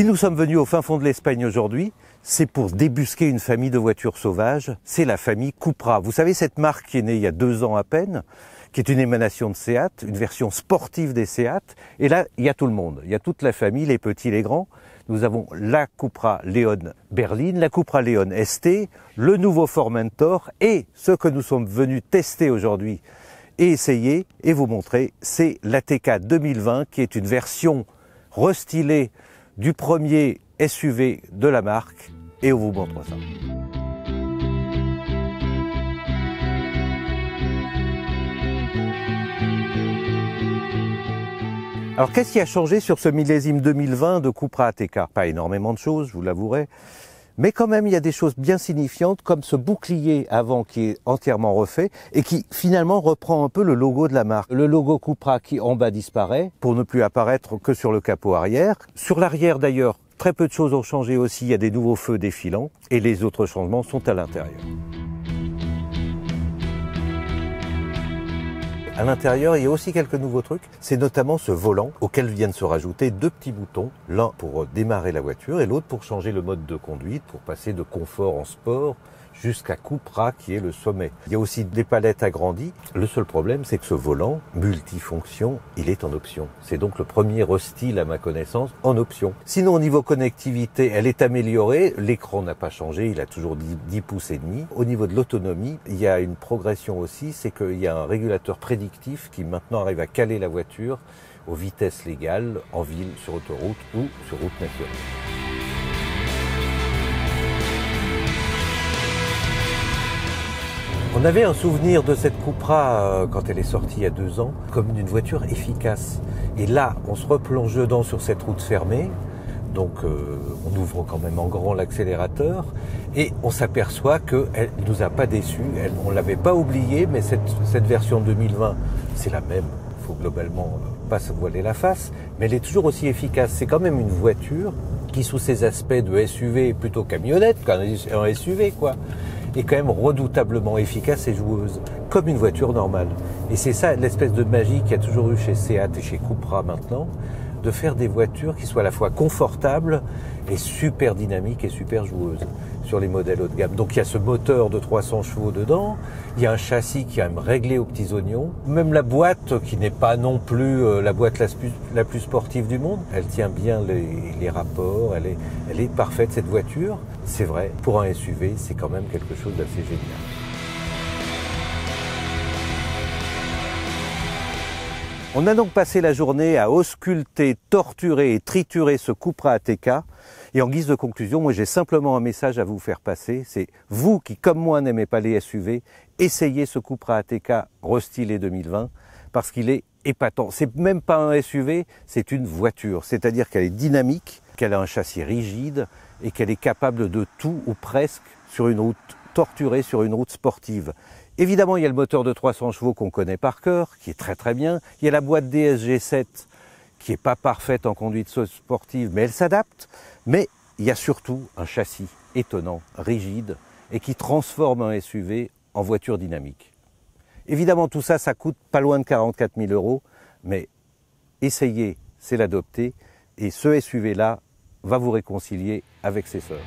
Si nous sommes venus au fin fond de l'Espagne aujourd'hui, c'est pour débusquer une famille de voitures sauvages. C'est la famille Cupra. Vous savez, cette marque qui est née il y a 2 ans à peine, qui est une émanation de Seat, une version sportive des Seat. Et là, il y a tout le monde. Il y a toute la famille, les petits, les grands. Nous avons la Cupra Leon Berline, la Cupra Leon ST, le nouveau Formentor et ce que nous sommes venus tester aujourd'hui et essayer et vous montrer, c'est l'ATK 2020 qui est une version restylée du premier SUV de la marque et on vous montre ça. Alors qu'est-ce qui a changé sur ce millésime 2020 de Cupra ATK? Pas énormément de choses, je vous l'avouerai, mais quand même il y a des choses bien signifiantes comme ce bouclier avant qui est entièrement refait et qui finalement reprend un peu le logo de la marque. Le logo Cupra qui en bas disparaît pour ne plus apparaître que sur le capot arrière. Sur l'arrière d'ailleurs, très peu de choses ont changé aussi, il y a des nouveaux feux défilants et les autres changements sont à l'intérieur. À l'intérieur, il y a aussi quelques nouveaux trucs. C'est notamment ce volant auquel viennent se rajouter 2 petits boutons. L'un pour démarrer la voiture et l'autre pour changer le mode de conduite, pour passer de confort en sport jusqu'à Cupra qui est le sommet. Il y a aussi des palettes agrandies. Le seul problème, c'est que ce volant multifonction, il est en option. C'est donc le premier restyle à ma connaissance en option. Sinon, au niveau connectivité, elle est améliorée. L'écran n'a pas changé, il a toujours 10 pouces et demi. Au niveau de l'autonomie, il y a une progression aussi, c'est qu'il y a un régulateur prédictif qui maintenant arrive à caler la voiture aux vitesses légales en ville, sur autoroute ou sur route nationale. On avait un souvenir de cette Cupra quand elle est sortie il y a 2 ans comme d'une voiture efficace. Et là, on se replonge dedans sur cette route fermée. Donc on ouvre quand même en grand l'accélérateur et on s'aperçoit qu'elle ne nous a pas déçus. On ne l'avait pas oublié, mais cette version 2020, c'est la même. Il faut globalement pas se voiler la face, mais elle est toujours aussi efficace. C'est quand même une voiture qui, sous ses aspects de SUV, plutôt camionnette qu'un SUV, quoi, est quand même redoutablement efficace et joueuse, comme une voiture normale. Et c'est ça l'espèce de magie qu'il y a toujours eu chez Seat et chez Cupra maintenant, de faire des voitures qui soient à la fois confortables et super dynamiques et super joueuses sur les modèles haut de gamme. Donc il y a ce moteur de 300 chevaux dedans, il y a un châssis qui est quand même réglé aux petits oignons, même la boîte qui n'est pas non plus la boîte la plus sportive du monde, elle tient bien les rapports, elle est parfaite cette voiture. C'est vrai, pour un SUV, c'est quand même quelque chose d'assez génial. On a donc passé la journée à ausculter, torturer et triturer ce Cupra ATK. Et en guise de conclusion, moi j'ai simplement un message à vous faire passer. C'est vous qui, comme moi, n'aimez pas les SUV, essayez ce Cupra ATK restylé 2020 parce qu'il est épatant. C'est même pas un SUV, c'est une voiture. C'est-à-dire qu'elle est dynamique, qu'elle a un châssis rigide et qu'elle est capable de tout ou presque sur une route torturée, sur une route sportive. Évidemment, il y a le moteur de 300 chevaux qu'on connaît par cœur, qui est très très bien. Il y a la boîte DSG7 qui n'est pas parfaite en conduite sportive, mais elle s'adapte. Mais il y a surtout un châssis étonnant, rigide, et qui transforme un SUV en voiture dynamique. Évidemment, tout ça, ça coûte pas loin de 44 000 €, mais essayez, c'est l'adopter, et ce SUV-là va vous réconcilier avec ses sœurs.